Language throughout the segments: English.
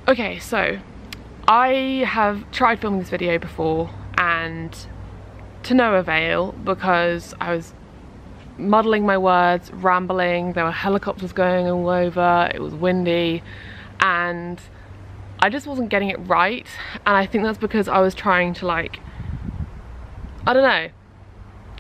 Okay, so I have tried filming this video before and to no avail, because I was muddling my words, rambling, there were helicopters going all over, it was windy, and I just wasn't getting it right. And I think that's because I was trying to, like, I don't know,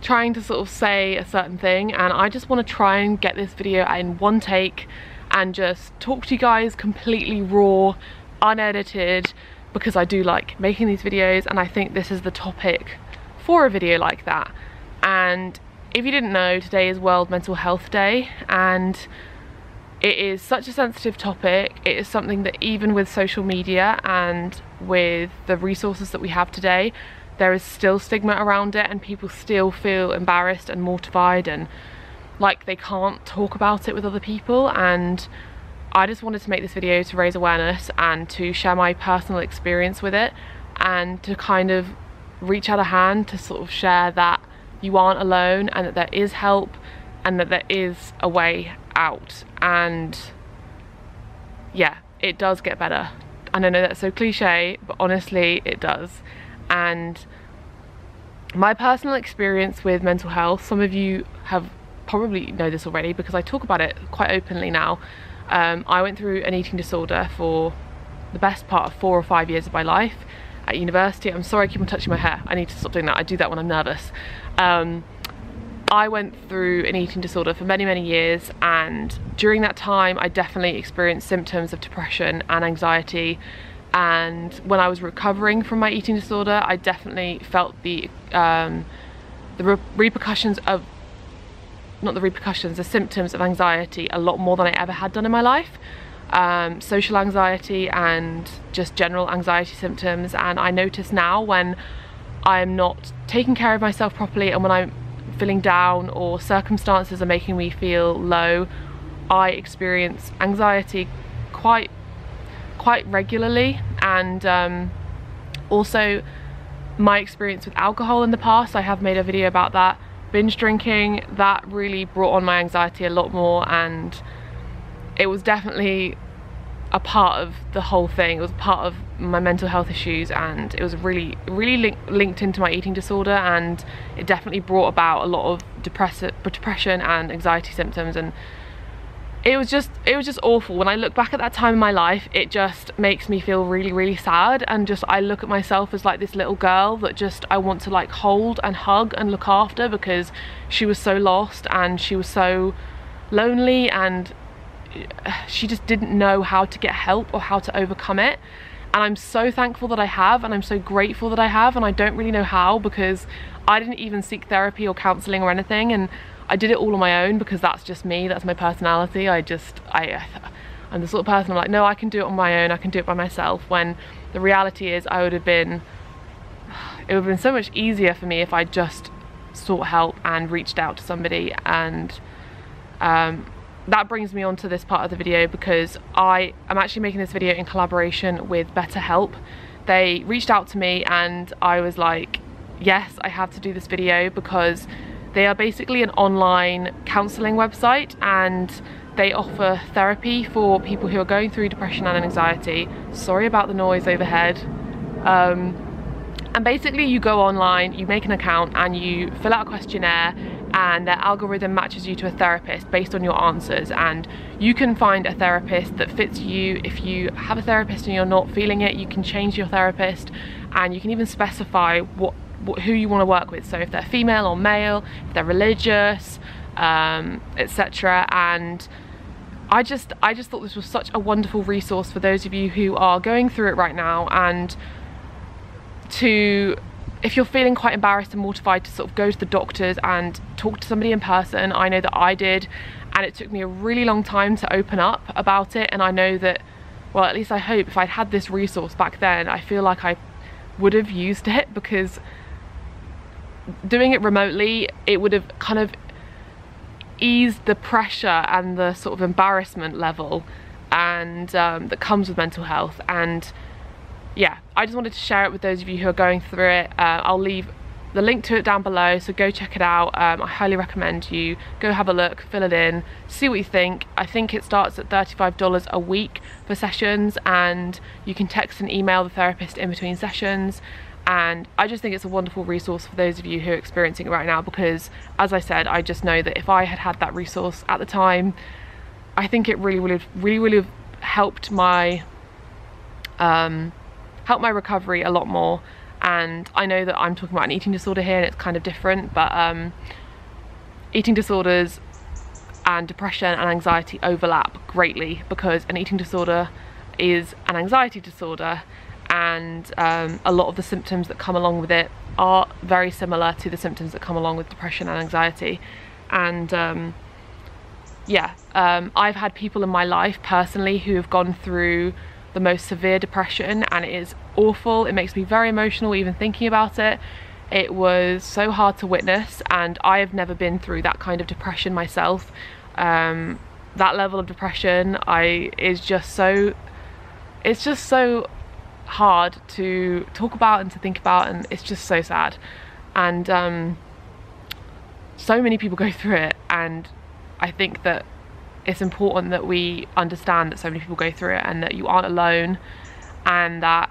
trying to sort of say a certain thing, and I just want to try and get this video in one take and just talk to you guys completely raw, unedited, because I do like making these videos and I think this is the topic for a video like that. And if you didn't know, today is World Mental Health Day, and it is such a sensitive topic. It is something that even with social media and with the resources that we have today, there is still stigma around it, and people still feel embarrassed and mortified and like they can't talk about it with other people. And I just wanted to make this video to raise awareness and to share my personal experience with it, and to kind of reach out a hand to sort of share that you aren't alone and that there is help and that there is a way out. And yeah, it does get better. And I know that's so cliche, but honestly it does. And my personal experience with mental health, some of you have probably know this already because I talk about it quite openly now. I went through an eating disorder for the best part of 4 or 5 years of my life at university. I'm sorry I keep on touching my hair, I need to stop doing that, I do that when I'm nervous. I went through an eating disorder for many years, and during that time I definitely experienced symptoms of depression and anxiety. And when I was recovering from my eating disorder, I definitely felt the repercussions of, not the repercussions, the symptoms of anxiety a lot more than I ever had done in my life. Social anxiety and just general anxiety symptoms. And I notice now when I'm not taking care of myself properly and when I'm feeling down or circumstances are making me feel low, I experience anxiety quite regularly. And also my experience with alcohol in the past, I have made a video about that. Binge drinking, that really brought on my anxiety a lot more, and it was definitely a part of the whole thing. It was part of my mental health issues, and it was really linked into my eating disorder, and it definitely brought about a lot of depression and anxiety symptoms. And it was just awful. When I look back at that time in my life, it just makes me feel really sad, and just I look at myself as like this little girl that just I want to like hold and hug and look after, because she was so lost and she was so lonely, and she just didn't know how to get help or how to overcome it. And I'm so thankful that I have, and I'm so grateful that I have, and I don't really know how, because I didn't even seek therapy or counselling or anything, and I did it all on my own because that's just me, that's my personality. I'm the sort of person, I'm like, no, I can do it on my own, I can do it by myself, when the reality is it would have been so much easier for me if I just sought help and reached out to somebody. And that brings me on to this part of the video, because I am actually making this video in collaboration with BetterHelp. They reached out to me and I was like, yes, I have to do this video, because they are basically an online counselling website, and they offer therapy for people who are going through depression and anxiety. Sorry about the noise overhead. And basically you go online, you make an account and you fill out a questionnaire, and their algorithm matches you to a therapist based on your answers, and you can find a therapist that fits you. If you have a therapist and you're not feeling it, you can change your therapist, and you can even specify who you want to work with, so if they're female or male, if they're religious, etc. And I just thought this was such a wonderful resource for those of you who are going through it right now, and if you're feeling quite embarrassed and mortified to sort of go to the doctors and talk to somebody in person. I know that I did, and it took me a really long time to open up about it. And I know that, well, at least I hope, if I'd had this resource back then, I feel like I would have used it, because doing it remotely, it would have kind of eased the pressure and the sort of embarrassment level and that comes with mental health. And yeah, I just wanted to share it with those of you who are going through it. I'll leave the link to it down below, so go check it out. I highly recommend you go have a look, fill it in, see what you think. I think it starts at $35 a week for sessions, and you can text and email the therapist in between sessions. And I just think it's a wonderful resource for those of you who are experiencing it right now, because as I said, I just know that if I had had that resource at the time, I think it really would have helped my recovery a lot more. And I know that I'm talking about an eating disorder here and it's kind of different, but eating disorders and depression and anxiety overlap greatly, because an eating disorder is an anxiety disorder, and a lot of the symptoms that come along with it are very similar to the symptoms that come along with depression and anxiety. And I've had people in my life personally who have gone through the most severe depression, and it is awful. It makes me very emotional even thinking about it. It was so hard to witness, and I have never been through that kind of depression myself. That level of depression it's just so hard to talk about and to think about, and it's just so sad. And so many people go through it, and I think that it's important that we understand that so many people go through it, and that you aren't alone, and that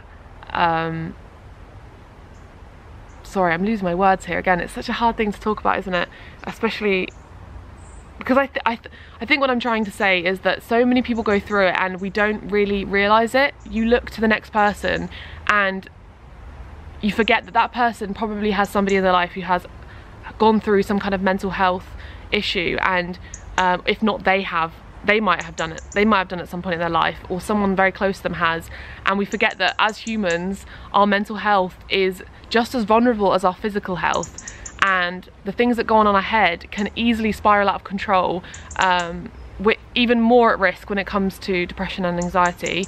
sorry, I'm losing my words here again. It's such a hard thing to talk about, isn't it? Especially because I think what I'm trying to say is that so many people go through it and we don't really realise it. You look to the next person and you forget that that person probably has somebody in their life who has gone through some kind of mental health issue, and if not they might have done it. They might have done it at some point in their life, or someone very close to them has. And we forget that as humans, our mental health is just as vulnerable as our physical health. And the things that go on our head can easily spiral out of control. We're even more at risk when it comes to depression and anxiety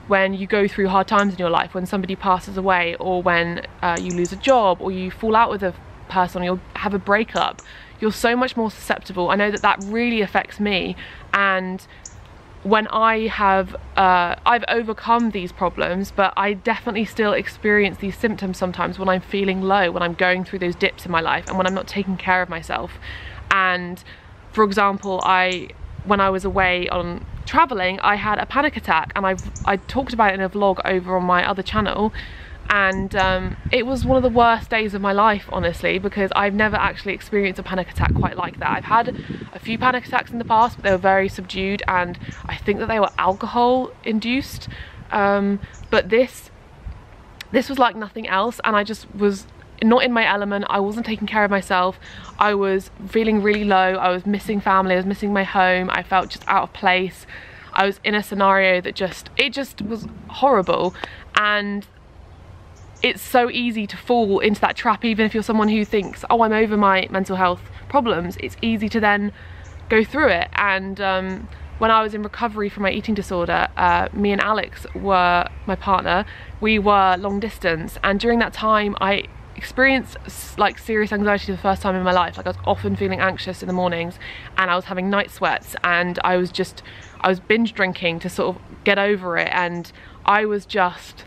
when you go through hard times in your life, when somebody passes away, or when you lose a job, or you fall out with a person, or you have a breakup. You're so much more susceptible. I know that that really affects me, and when I've overcome these problems, but I definitely still experience these symptoms sometimes when I'm feeling low, when I'm going through those dips in my life, and when I'm not taking care of myself. And for example, when I was away on traveling, I had a panic attack, and I talked about it in a vlog over on my other channel. And it was one of the worst days of my life, honestly, because I've never actually experienced a panic attack quite like that. I've had a few panic attacks in the past, but they were very subdued, and I think that they were alcohol induced. But this was like nothing else, and I just was not in my element. I wasn't taking care of myself. I was feeling really low. I was missing family. I was missing my home. I felt just out of place. I was in a scenario that it just was horrible. And it's so easy to fall into that trap, even if you're someone who thinks, oh, I'm over my mental health problems. It's easy to then go through it. And when I was in recovery from my eating disorder, me and Alex were my partner. We were long distance, and during that time I experienced like serious anxiety for the first time in my life. Like I was often feeling anxious in the mornings, and I was having night sweats, and I was binge drinking to sort of get over it, and I was just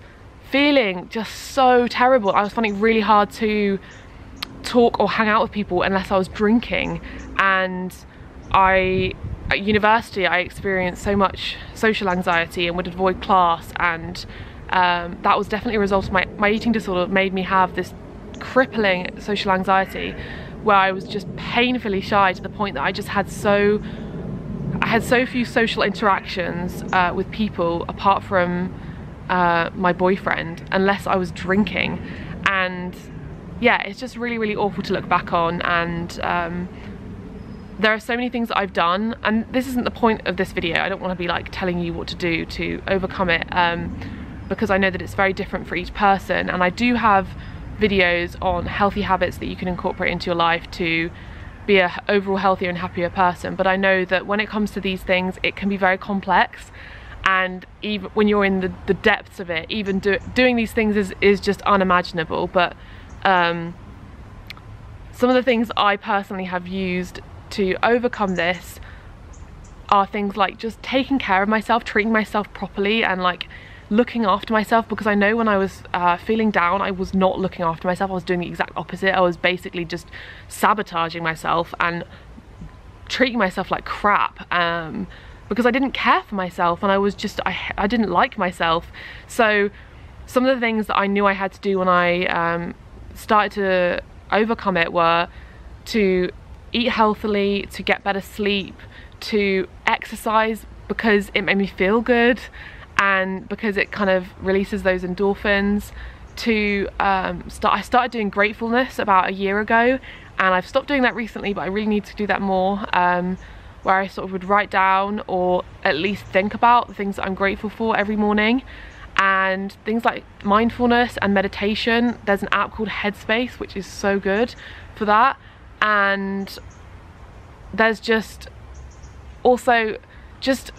feeling just so terrible. I was finding it really hard to talk or hang out with people unless I was drinking. And at university I experienced so much social anxiety and would avoid class, and that was definitely a result of my eating disorder. Made me have this crippling social anxiety where I was just painfully shy, to the point that I had so few social interactions with people apart from my boyfriend, unless I was drinking. And yeah, it's just really awful to look back on. And there are so many things that I've done, and this isn't the point of this video. I don't want to be like telling you what to do to overcome it, because I know that it's very different for each person. And I do have videos on healthy habits that you can incorporate into your life to be a overall healthier and happier person. But I know that when it comes to these things, it can be very complex. And even when you're in the depths of it, even doing these things is just unimaginable. But some of the things I personally have used to overcome this are things like just taking care of myself, treating myself properly, and like looking after myself, because I know when I was feeling down, I was not looking after myself. I was doing the exact opposite. I was basically just sabotaging myself and treating myself like crap, because I didn't care for myself, and I was just, I didn't like myself. So some of the things that I knew I had to do when I started to overcome it were to eat healthily, to get better sleep, to exercise because it made me feel good and because it kind of releases those endorphins, to I started doing gratefulness about a year ago, and I've stopped doing that recently, but I really need to do that more, where I sort of would write down or at least think about the things that I'm grateful for every morning. And things like mindfulness and meditation, there's an app called Headspace which is so good for that. And there's just also just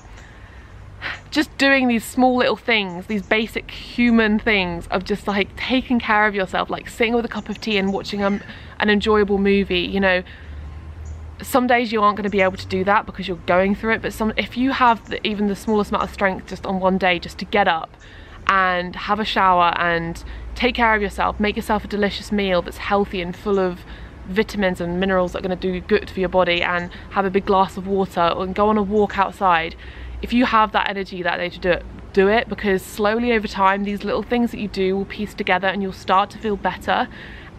doing these small little things, these basic human things of just like taking care of yourself, like sitting with a cup of tea and watching an enjoyable movie. You know, some days you aren't going to be able to do that because you're going through it, but if you have even the smallest amount of strength just on one day just to get up and have a shower and take care of yourself, make yourself a delicious meal that's healthy and full of vitamins and minerals that are going to do good for your body, and have a big glass of water, or go on a walk outside. If you have that energy that day to do it, because slowly over time these little things that you do will piece together and you'll start to feel better.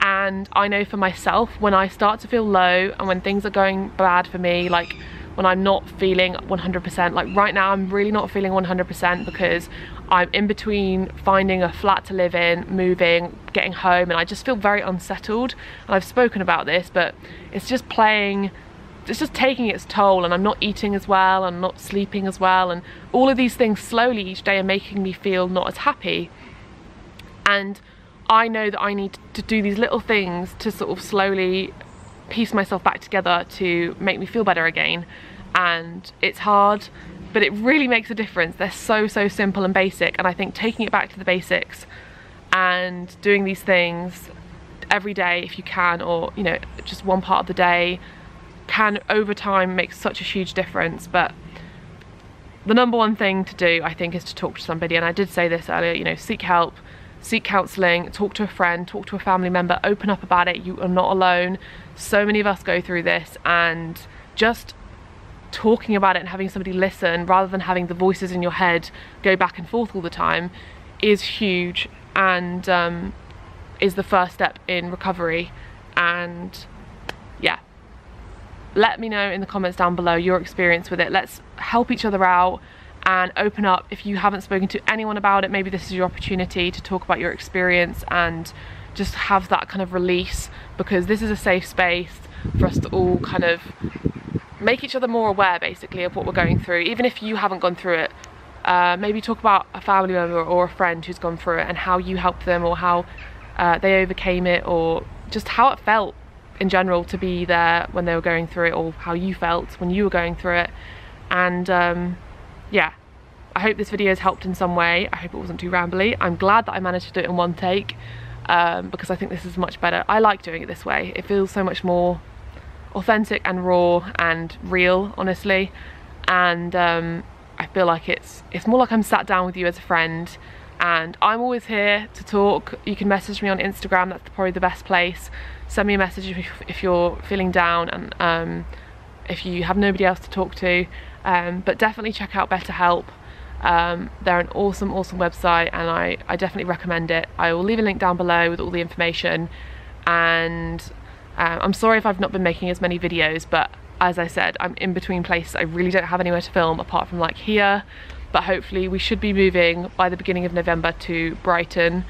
And I know for myself, when I start to feel low and when things are going bad for me, like when I'm not feeling 100%, like right now I'm really not feeling 100% because I'm in between finding a flat to live in, moving, getting home, and I just feel very unsettled. And I've spoken about this, but it's just taking its toll, and I'm not eating as well, I'm not sleeping as well, and all of these things slowly each day are making me feel not as happy. And I know that I need to do these little things to sort of slowly piece myself back together to make me feel better again. And it's hard, but it really makes a difference. They're so simple and basic, and I think taking it back to the basics and doing these things every day if you can, or you know, just one part of the day, can over time make such a huge difference. But the number one thing to do, I think, is to talk to somebody. And I did say this earlier, you know, seek help, seek counselling, talk to a friend, talk to a family member, open up about it. You are not alone. So many of us go through this, and just talking about it and having somebody listen rather than having the voices in your head go back and forth all the time is huge, and is the first step in recovery. And yeah, let me know in the comments down below your experience with it. Let's help each other out and open up. If you haven't spoken to anyone about it, maybe this is your opportunity to talk about your experience and just have that kind of release, because this is a safe space for us to all kind of make each other more aware basically of what we're going through. Even if you haven't gone through it, maybe talk about a family member or a friend who's gone through it and how you helped them, or how they overcame it, or just how it felt in general to be there when they were going through it, or how you felt when you were going through it. And yeah, I hope this video has helped in some way. I hope it wasn't too rambly. I'm glad that I managed to do it in one take, because I think this is much better. I like doing it this way. It feels so much more authentic and raw and real, honestly. And I feel like it's more like I'm sat down with you as a friend, and I'm always here to talk. You can message me on Instagram, that's probably the best place. Send me a message if you're feeling down, and if you have nobody else to talk to. But definitely check out BetterHelp. They're an awesome website, and I definitely recommend it. I will leave a link down below with all the information. And I'm sorry if I've not been making as many videos, but as I said, I'm in between places. I really don't have anywhere to film apart from like here, but hopefully we should be moving by the beginning of November to Brighton.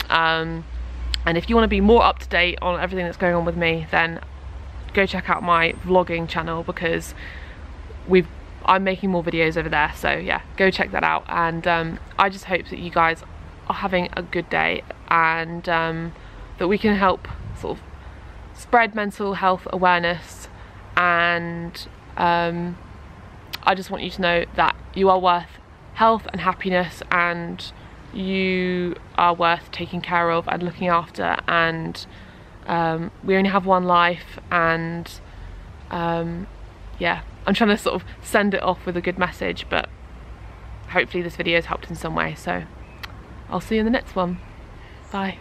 And if you want to be more up to date on everything that's going on with me, then go check out my vlogging channel, because I'm making more videos over there. So yeah, go check that out. And I just hope that you guys are having a good day, and that we can help sort of spread mental health awareness. And I just want you to know that you are worth health and happiness, and you are worth taking care of and looking after. And we only have one life, and yeah, I'm trying to sort of send it off with a good message, but hopefully this video has helped in some way. So I'll see you in the next one. Bye.